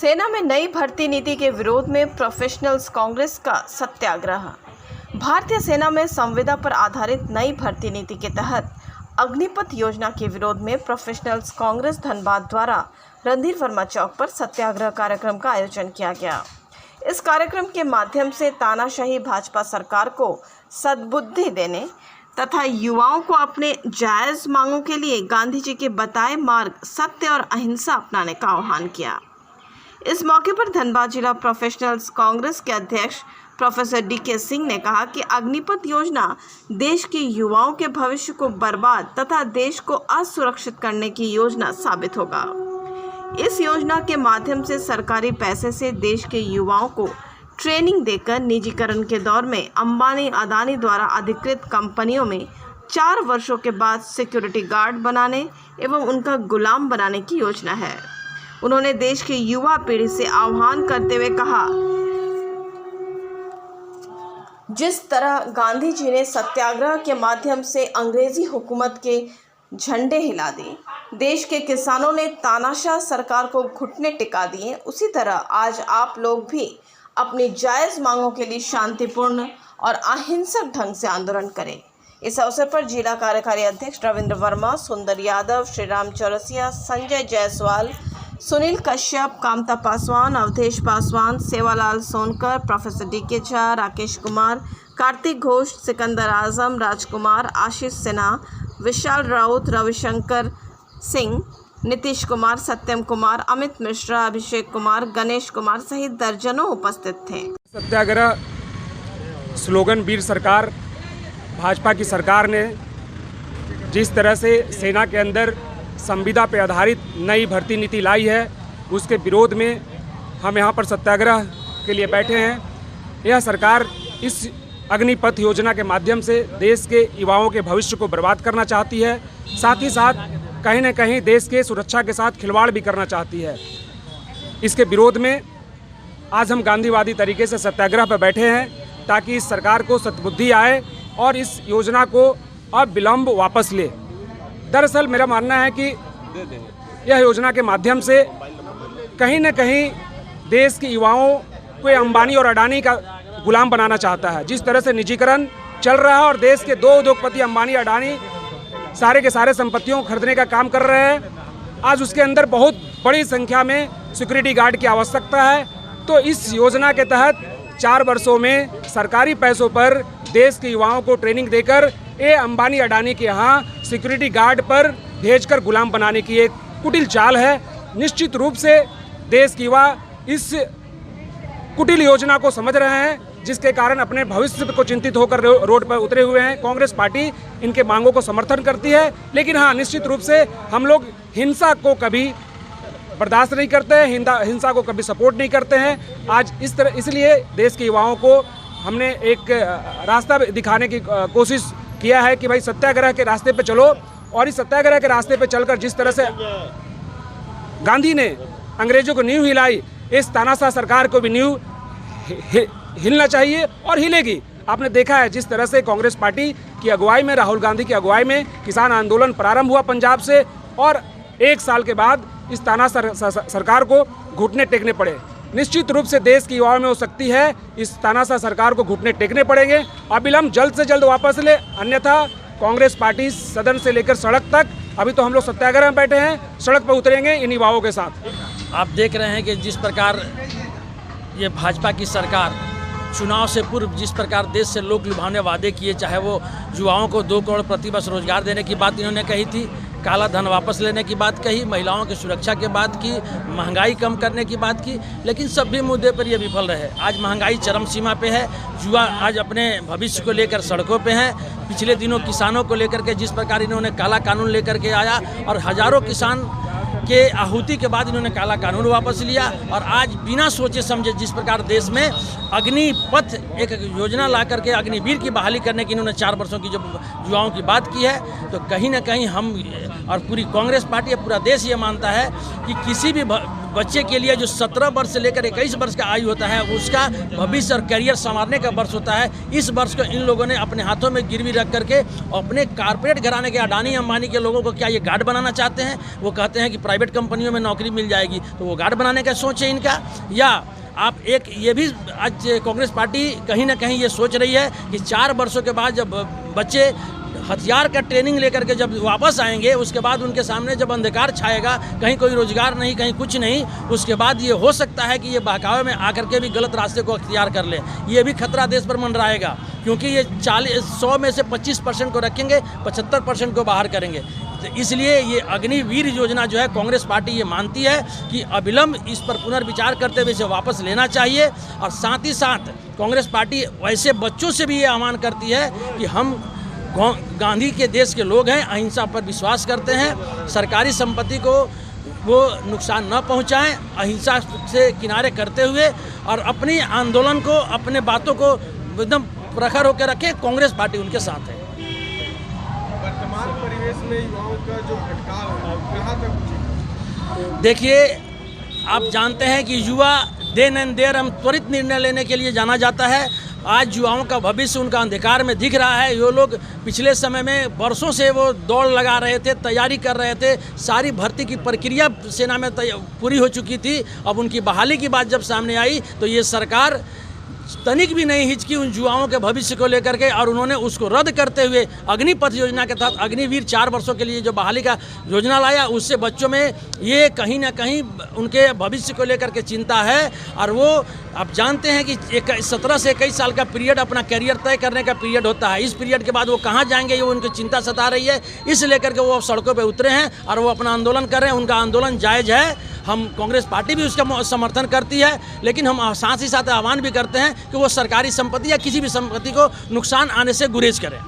सेना में नई भर्ती नीति के विरोध में प्रोफेशनल्स कांग्रेस का सत्याग्रह। भारतीय सेना में संविदा पर आधारित नई भर्ती नीति के तहत अग्निपथ योजना के विरोध में प्रोफेशनल्स कांग्रेस धनबाद द्वारा रणधीर वर्मा चौक पर सत्याग्रह कार्यक्रम का आयोजन किया गया। इस कार्यक्रम के माध्यम से तानाशाही भाजपा सरकार को सद्बुद्धि देने तथा युवाओं को अपने जायज मांगों के लिए गांधी जी के बताए मार्ग सत्य और अहिंसा अपनाने का आह्वान किया। इस मौके पर धनबाद जिला प्रोफेशनल्स कांग्रेस के अध्यक्ष प्रोफेसर डी.के. सिंह ने कहा कि अग्निपथ योजना देश के युवाओं के भविष्य को बर्बाद तथा देश को असुरक्षित करने की योजना साबित होगा। इस योजना के माध्यम से सरकारी पैसे से देश के युवाओं को ट्रेनिंग देकर निजीकरण के दौर में अंबानी अदानी द्वारा अधिकृत कंपनियों में 4 वर्षों के बाद सिक्योरिटी गार्ड बनाने एवं उनका गुलाम बनाने की योजना है। उन्होंने देश की युवा पीढ़ी से आह्वान करते हुए कहा, जिस तरह गांधी जी ने सत्याग्रह के माध्यम से अंग्रेजी हुकूमत के झंडे हिला दिए, देश के किसानों ने तानाशाह सरकार को घुटने टिका दिए, उसी तरह आज आप लोग भी अपनी जायज़ मांगों के लिए शांतिपूर्ण और अहिंसक ढंग से आंदोलन करें। इस अवसर पर जिला कार्यकारी अध्यक्ष रविंद्र वर्मा, सुंदर यादव, श्रीराम चौरसिया, संजय जायसवाल, सुनील कश्यप, कामता पासवान, अवधेश पासवान, सेवालाल सोनकर, प्रोफेसर डी.के. झा, राकेश कुमार, कार्तिक घोष, सिकंदर आजम, राजकुमार, आशीष सिन्हा, विशाल राउत, रविशंकर सिंह, नीतीश कुमार, सत्यम कुमार, अमित मिश्रा, अभिषेक कुमार, गणेश कुमार सहित दर्जनों उपस्थित थे। सत्याग्रह स्लोगन वीर सरकार भाजपा की सरकार ने जिस तरह से सेना के अंदर संविदा पर आधारित नई भर्ती नीति लाई है, उसके विरोध में हम यहाँ पर सत्याग्रह के लिए बैठे हैं। यह सरकार इस अग्निपथ योजना के माध्यम से देश के युवाओं के भविष्य को बर्बाद करना चाहती है, साथ ही साथ कहीं न कहीं देश के सुरक्षा के साथ खिलवाड़ भी करना चाहती है। इसके विरोध में आज हम गांधीवादी तरीके से सत्याग्रह पर बैठे हैं ताकि इस सरकार को सद्बुद्धि आए और इस योजना को अब विलंब वापस ले। दरअसल मेरा मानना है कि यह योजना के माध्यम से कहीं न कहीं देश के युवाओं को अंबानी और अडानी का गुलाम बनाना चाहता है। जिस तरह से निजीकरण चल रहा है और देश के 2 उद्योगपति अंबानी अडानी सारे के सारे संपत्तियों को खरीदने का काम कर रहे हैं, आज उसके अंदर बहुत बड़ी संख्या में सिक्योरिटी गार्ड की आवश्यकता है। तो इस योजना के तहत 4 वर्षों में सरकारी पैसों पर देश के युवाओं को ट्रेनिंग देकर ये अंबानी अडानी के यहाँ सिक्योरिटी गार्ड पर भेजकर गुलाम बनाने की एक कुटिल चाल है। निश्चित रूप से देश के युवा इस कुटिल योजना को समझ रहे हैं, जिसके कारण अपने भविष्य को चिंतित होकर रोड पर उतरे हुए हैं। कांग्रेस पार्टी इनके मांगों को समर्थन करती है, लेकिन हाँ, निश्चित रूप से हम लोग हिंसा को कभी बर्दाश्त नहीं करते हैं, हिंसा को कभी सपोर्ट नहीं करते हैं। आज इस तरह इसलिए देश के युवाओं को हमने एक रास्ता दिखाने की कोशिश किया है कि भाई सत्याग्रह के रास्ते पे चलो, और इस सत्याग्रह के रास्ते पे चलकर जिस तरह से गांधी ने अंग्रेजों को नींव हिलाई, इस तानाशाह सरकार को भी नींव हिलना चाहिए और हिलेगी। आपने देखा है जिस तरह से कांग्रेस पार्टी की अगुवाई में, राहुल गांधी की अगुवाई में किसान आंदोलन प्रारंभ हुआ पंजाब से, और 1 साल के बाद इस तानाशाह सरकार को घुटने टेकने पड़े। निश्चित रूप से देश की युवाओं में हो सकती है, इस तानाशाह सरकार को घुटने टेकने पड़ेंगे। अविलंब जल्द से जल्द वापस ले, अन्यथा कांग्रेस पार्टी सदन से लेकर सड़क तक, अभी तो हम लोग सत्याग्रह में बैठे हैं, सड़क पर उतरेंगे इन युवाओं के साथ। आप देख रहे हैं कि जिस प्रकार ये भाजपा की सरकार चुनाव से पूर्व जिस प्रकार देश से लोग लुभावने वादे किए, चाहे वो युवाओं को 2 करोड़ प्रतिवर्ष रोजगार देने की बात इन्होंने कही थी, काला धन वापस लेने की बात कही, महिलाओं की सुरक्षा की बात की, महंगाई कम करने की बात की, लेकिन सभी मुद्दे पर ये विफल रहे। आज महंगाई चरम सीमा पे है, युवा आज अपने भविष्य को लेकर सड़कों पे हैं। पिछले दिनों किसानों को लेकर के जिस प्रकार इन्होंने काला कानून लेकर के आया और हजारों किसान के आहुति के बाद इन्होंने काला कानून वापस लिया, और आज बिना सोचे समझे जिस प्रकार देश में अग्निपथ एक योजना ला करके अग्निवीर की बहाली करने की इन्होंने 4 वर्षों की जो युवाओं की बात की है, तो कहीं ना कहीं हम और पूरी कांग्रेस पार्टी या पूरा देश ये मानता है कि किसी भी बच्चे के लिए जो 17 वर्ष से लेकर 21 वर्ष का आयु होता है उसका भविष्य और करियर संवारने का वर्ष होता है। इस वर्ष को इन लोगों ने अपने हाथों में गिरवी रख करके अपने कारपोरेट घराने के अडानी अंबानी के लोगों को क्या ये गार्ड बनाना चाहते हैं। वो कहते हैं कि प्राइवेट कंपनियों में नौकरी मिल जाएगी, तो वो गार्ड बनाने का सोच है इनका। या आप एक ये भी आज कांग्रेस पार्टी कहीं ना कहीं ये सोच रही है कि 4 वर्षों के बाद जब बच्चे हथियार का ट्रेनिंग लेकर के जब वापस आएंगे, उसके बाद उनके सामने जब अंधकार छाएगा, कहीं कोई रोजगार नहीं, कहीं कुछ नहीं, उसके बाद ये हो सकता है कि ये बहकावे में आकर के भी गलत रास्ते को अख्तियार कर ले। ये भी खतरा देश पर मंडराएगा, क्योंकि ये 100 में से 25% को रखेंगे, 75% को बाहर करेंगे। तो इसलिए ये अग्निवीर योजना जो है कांग्रेस पार्टी ये मानती है कि अविलंब इस पर पुनर्विचार करते हुए इसे वापस लेना चाहिए। और साथ ही साथ कांग्रेस पार्टी वैसे बच्चों से भी ये आह्वान करती है कि हम गांधी के देश के लोग हैं, अहिंसा पर विश्वास करते हैं, सरकारी संपत्ति को वो नुकसान न पहुंचाएं, अहिंसा से किनारे करते हुए और अपनी आंदोलन को, अपने बातों को एकदम प्रखर होकर रखें। कांग्रेस पार्टी उनके साथ है। वर्तमान परिवेश में युवाओं का जो भटकाव है कहाँ तक? देखिए, आप जानते हैं कि युवा देन एंड देयर हम त्वरित निर्णय लेने के लिए जाना जाता है। आज युवाओं का भविष्य उनका अंधकार में दिख रहा है। ये लोग पिछले समय में वर्षों से वो दौड़ लगा रहे थे, तैयारी कर रहे थे, सारी भर्ती की प्रक्रिया सेना में पूरी हो चुकी थी। अब उनकी बहाली की बात जब सामने आई तो ये सरकार तनिक भी नहीं हिचकी उन युवाओं के भविष्य को लेकर के, और उन्होंने उसको रद्द करते हुए अग्निपथ योजना के तहत अग्निवीर 4 वर्षों के लिए जो बहाली का योजना लाया, उससे बच्चों में ये कहीं ना कहीं उनके भविष्य को लेकर के चिंता है। और वो आप जानते हैं कि 17 से 21 साल का पीरियड अपना करियर तय करने का पीरियड होता है। इस पीरियड के बाद वो कहाँ जाएंगे ये उनकी चिंता सता रही है। इस लेकर के वो सड़कों पर उतरे हैं और वो अपना आंदोलन कर रहे हैं। उनका आंदोलन जायज़ है, हम कांग्रेस पार्टी भी उसका समर्थन करती है, लेकिन हम साथ ही साथ आह्वान भी करते हैं कि वो सरकारी संपत्ति या किसी भी संपत्ति को नुकसान आने से गुरेज करें।